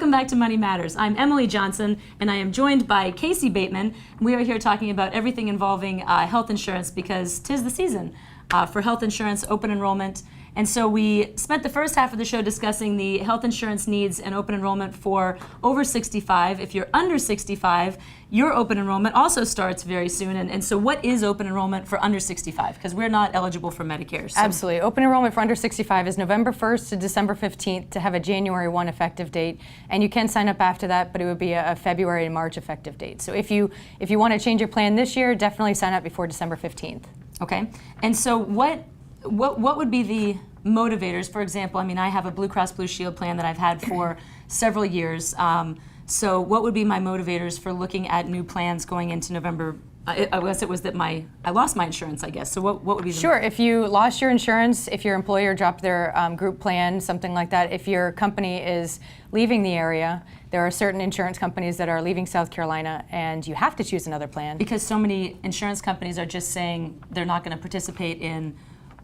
Welcome back to Money Matters. I'm Emily Johnson, and I am joined by Casey Bateman. We are here talking about everything involving health insurance because 'tis the season for health insurance, open enrollment. And so we spent the first half of the show discussing the health insurance needs and open enrollment for over 65. If you're under 65, your open enrollment also starts very soon. And so what is open enrollment for under 65? Because we're not eligible for Medicare. So. Absolutely. Open enrollment for under 65 is November 1st to December 15th to have a January 1 effective date. And you can sign up after that, but it would be a February and March effective date. So if you want to change your plan this year, definitely sign up before December 15th. Okay. And so what would be the motivators? For example, I mean, I have a Blue Cross Blue Shield plan that I've had for several years. So what would be my motivators for looking at new plans going into November? I guess it was that I lost my insurance, I guess. So what would be the... Sure. If you lost your insurance, if your employer dropped their group plan, something like that, if your company is leaving the area, there are certain insurance companies that are leaving South Carolina, and you have to choose another plan. Because so many insurance companies are just saying they're not going to participate in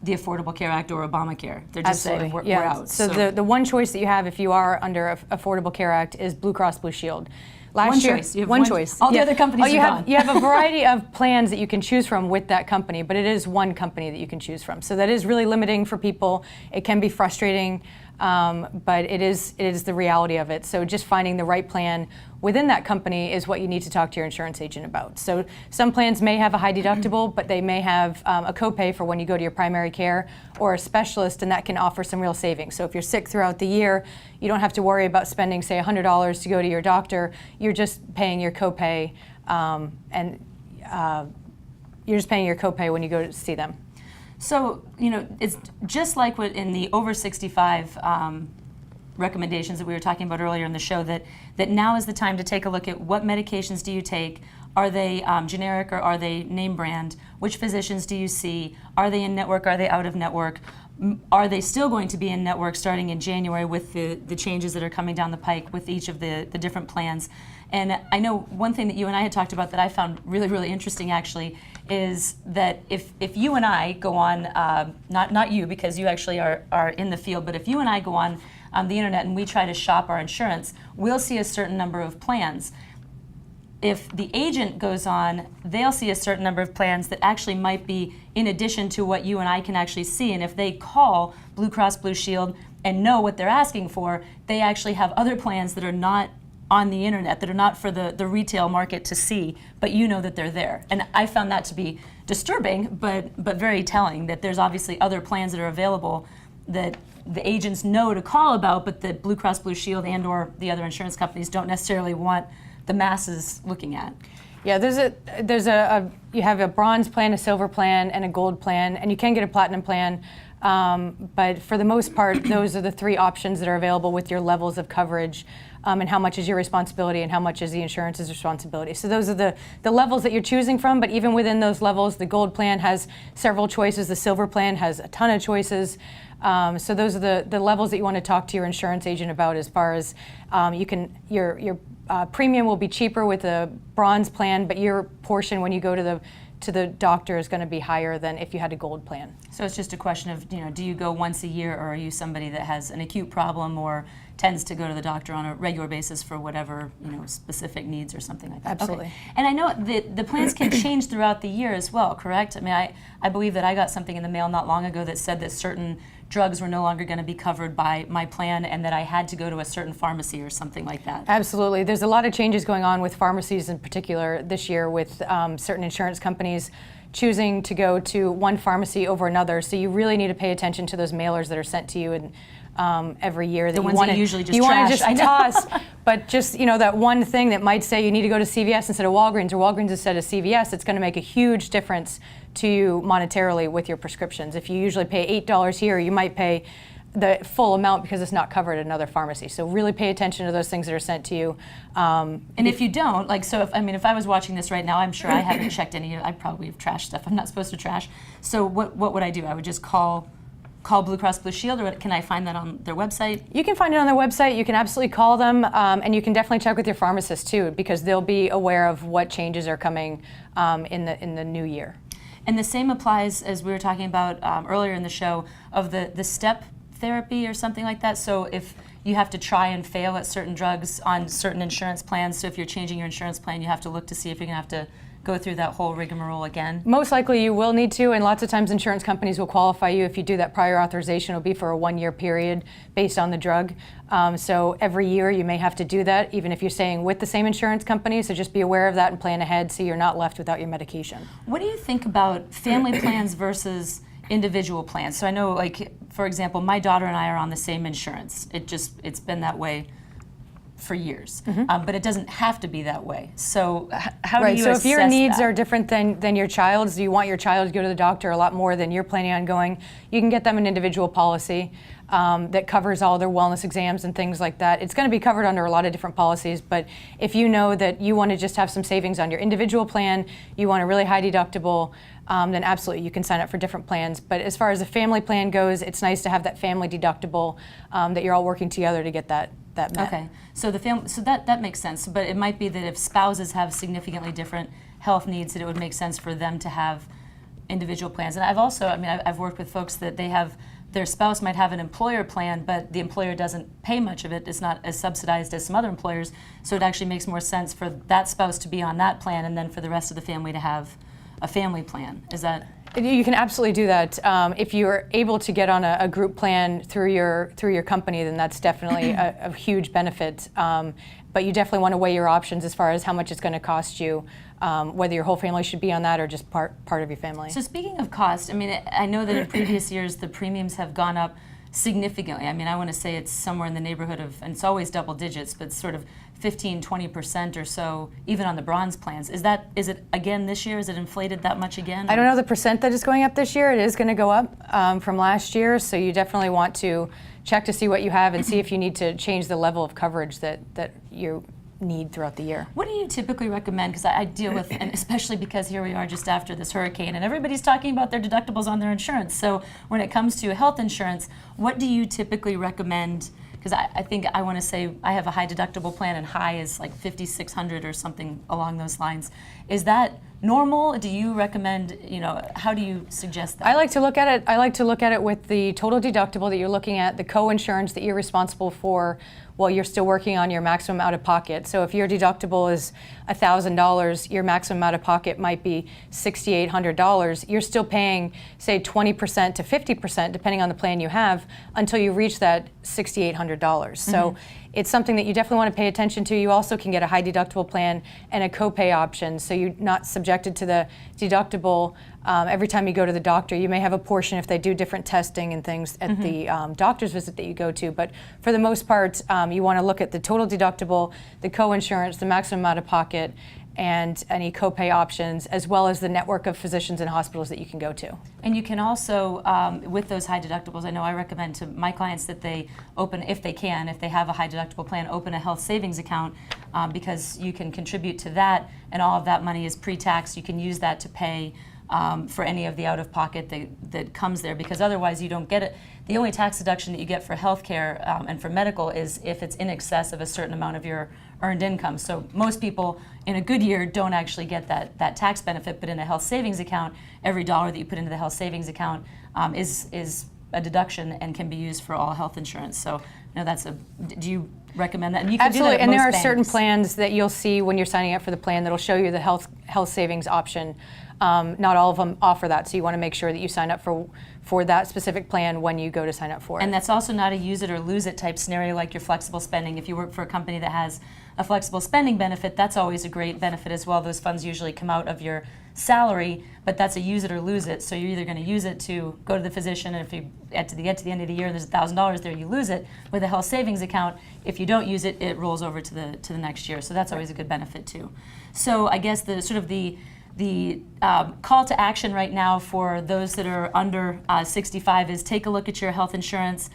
the Affordable Care Act or Obamacare. They're just saying we're out. So the one choice that you have if you are under Affordable Care Act is Blue Cross Blue Shield. Last year, you have one choice. All the other companies are gone. You have a variety of plans that you can choose from with that company, but it is one company that you can choose from. So that is really limiting for people. It can be frustrating, but it is the reality of it. So just finding the right plan within that company is what you need to talk to your insurance agent about. So some plans may have a high deductible, but they may have a copay for when you go to your primary care or a specialist, and that can offer some real savings. So if you're sick throughout the year, you don't have to worry about spending, say, $100 to go to your doctor. You're just paying your copay, you're just paying your copay when you go to see them. So, it's just like what in the over 65 recommendations that we were talking about earlier in the show, that now is the time to take a look at what medications do you take. Are they generic or are they name brand? Which physicians do you see? Are they in network? Are they out of network? Are they still going to be in network starting in January with the changes that are coming down the pike with each of the different plans? And I know one thing that you and I had talked about that I found really, really interesting actually is that if you and I go on, not you because you actually are in the field, but if you and I go on the internet and we try to shop our insurance, we'll see a certain number of plans. If the agent goes on, they'll see a certain number of plans that actually might be in addition to what you and I can actually see. And if they call Blue Cross Blue Shield and know what they're asking for, they actually have other plans that are not on the internet, that are not for the retail market to see, but you know that they're there. And I found that to be disturbing, but very telling, that there's obviously other plans that are available that the agents know to call about, but that Blue Cross Blue Shield and or the other insurance companies don't necessarily want the masses looking at. Yeah, you have a bronze plan, a silver plan, and a gold plan, and you can get a platinum plan. But for the most part, those are the three options that are available with your levels of coverage, and how much is your responsibility and how much is the insurance's responsibility. So those are the levels that you're choosing from, but even within those levels, the gold plan has several choices, the silver plan has a ton of choices. So those are the levels that you want to talk to your insurance agent about, as far as your premium will be cheaper with a bronze plan, but your portion when you go to the doctor is going to be higher than if you had a gold plan. So it's just a question of, do you go once a year, or are you somebody that has an acute problem or tends to go to the doctor on a regular basis for whatever, specific needs or something like that? Absolutely. Okay. And I know that the plans can change throughout the year as well, correct? I mean, I believe that I got something in the mail not long ago that said that certain drugs were no longer going to be covered by my plan and that I had to go to a certain pharmacy or something like that. Absolutely. There's a lot of changes going on with pharmacies in particular this year, with certain insurance companies choosing to go to one pharmacy over another. So you really need to pay attention to those mailers that are sent to you and every year that the you ones want that to usually just toss. But just that one thing that might say you need to go to CVS instead of Walgreens, or Walgreens instead of CVS, it's going to make a huge difference to you monetarily with your prescriptions. If you usually pay $8 here, you might pay the full amount because it's not covered at another pharmacy. So really pay attention to those things that are sent to you. And if you don't, if I was watching this right now, I'm sure I haven't checked any. I probably have trashed stuff I'm not supposed to trash. So what would I do? I would just call Blue Cross Blue Shield, or can I find that on their website? You can find it on their website. You can absolutely call them, and you can definitely check with your pharmacist too, because they'll be aware of what changes are coming in the new year. And the same applies, as we were talking about earlier in the show, of the step therapy or something like that. So if you have to try and fail at certain drugs on certain insurance plans, so if you're changing your insurance plan, you have to look to see if you're going to have to go through that whole rigmarole again? Most likely you will need to, and lots of times insurance companies will qualify you if you do that prior authorization. It'll be for a 1-year period based on the drug. So every year you may have to do that, even if you're staying with the same insurance company. So just be aware of that and plan ahead so you're not left without your medication. What do you think about family plans versus individual plans? So I know, like, for example, my daughter and I are on the same insurance. It's been that way for years, but it doesn't have to be that way. So how do you assess So if your needs that? are different than your child's, you want your child to go to the doctor a lot more than you're planning on going, you can get them an individual policy that covers all their wellness exams and things like that. It's going to be covered under a lot of different policies, but if you know that you want to just have some savings on your individual plan, you want a really high deductible, then absolutely you can sign up for different plans. But as far as the family plan goes, it's nice to have that family deductible that you're all working together to get that met. Okay, so that makes sense. But it might be that if spouses have significantly different health needs, that it would make sense for them to have individual plans. And I've also, I've worked with folks that they have, their spouse might have an employer plan, but the employer doesn't pay much of it. It's not as subsidized as some other employers. So it actually makes more sense for that spouse to be on that plan, and then for the rest of the family to have a family plan. Is that? You can absolutely do that. If you're able to get on a group plan through your company, then that's definitely a huge benefit. But you definitely want to weigh your options as far as how much it's going to cost you, whether your whole family should be on that or just part of your family. So speaking of cost, I know that in previous years the premiums have gone up significantly. I want to say it's somewhere in the neighborhood of, and it's always double digits, but sort of 15-20% or so, even on the bronze plans. Is it again this year? Is it inflated that much again? I don't know the percent that is going up this year. It is going to go up from last year, so you definitely want to check to see what you have and see if you need to change the level of coverage that you need throughout the year. What do you typically recommend? Because I deal with, and especially because here we are just after this hurricane, and everybody's talking about their deductibles on their insurance. So when it comes to health insurance, what do you typically recommend? Because I think I want to say I have a high deductible plan, and high is like $5,600 or something along those lines. Is that normal? Do you recommend, how do you suggest that? I like to look at it with the total deductible that you're looking at, the co-insurance that you're responsible for while you're still working on your maximum out-of-pocket. So if your deductible is $1,000, your maximum out-of-pocket might be $6,800. You're still paying, say, 20% to 50%, depending on the plan you have, until you reach that $6,800. So it's something that you definitely want to pay attention to. You also can get a high deductible plan and a copay option, so you're not subjected to the deductible every time you go to the doctor. You may have a portion if they do different testing and things at the doctor's visit that you go to, but for the most part, you want to look at the total deductible, the co-insurance, the maximum out-of-pocket, and any copay options, as well as the network of physicians and hospitals that you can go to. And you can also, with those high deductibles, I know I recommend to my clients that they open, if they have a high deductible plan, open a health savings account, because you can contribute to that, and all of that money is pre-tax. You can use that to pay for any of the out-of-pocket that comes there, because otherwise you don't get it. The only tax deduction that you get for health care and for medical is if it's in excess of a certain amount of your earned income. So most people in a good year don't actually get that tax benefit, but in a health savings account, every dollar that you put into the health savings account is a deduction and can be used for all health insurance. So do you recommend that? And you can Absolutely, do that at and there most are banks. certain plans that you'll see when you're signing up for the plan that'll show you the health savings option. Not all of them offer that, so you want to make sure that you sign up for that specific plan when you go to sign up for it. And that's also not a use it or lose it type scenario like your flexible spending. If you work for a company that has a flexible spending benefit, that's always a great benefit as well. Those funds usually come out of your salary, but that's a use it or lose it. So you're either going to use it to go to the physician, and if you get to the end of the year and there's $1,000 there, you lose it. With a health savings account, if you don't use it, it rolls over to the next year. So that's always a good benefit too. So I guess the call to action right now for those that are under 65 is take a look at your health insurance,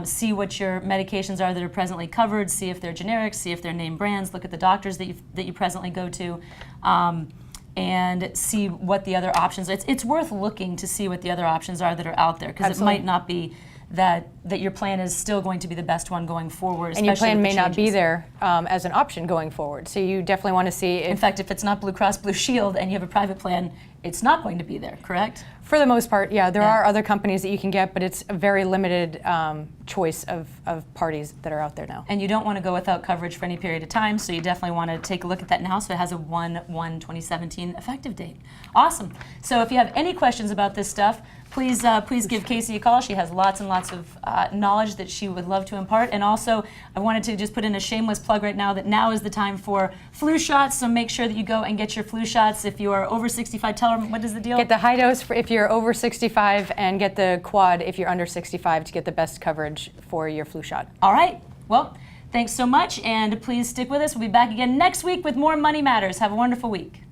see what your medications are that are presently covered, see if they're generic, see if they're name brands, look at the doctors that you presently go to, and see what the other options. It's worth looking to see what the other options are that are out there, because it might not be that your plan is still going to be the best one going forward. And your plan with the may not be changes. there as an option going forward. So you definitely want to see if... In fact, if it's not Blue Cross Blue Shield and you have a private plan, it's not going to be there, correct? For the most part, yeah. There Yeah. are other companies that you can get, but it's a very limited choice of parties that are out there now. And you don't want to go without coverage for any period of time, so you definitely want to take a look at that now. So it has a 1/1/2017 effective date. Awesome. So if you have any questions about this stuff, please give Casey a call. She has lots and lots of knowledge that she would love to impart. And also, I wanted to just put in a shameless plug right now that now is the time for flu shots. So make sure that you go and get your flu shots. If you are over 65, tell them what is the deal. Get the high dose if you're over 65, and get the quad if you're under 65 to get the best coverage for your flu shot. All right. Well, thanks so much, and please stick with us. We'll be back again next week with more Money Matters. Have a wonderful week.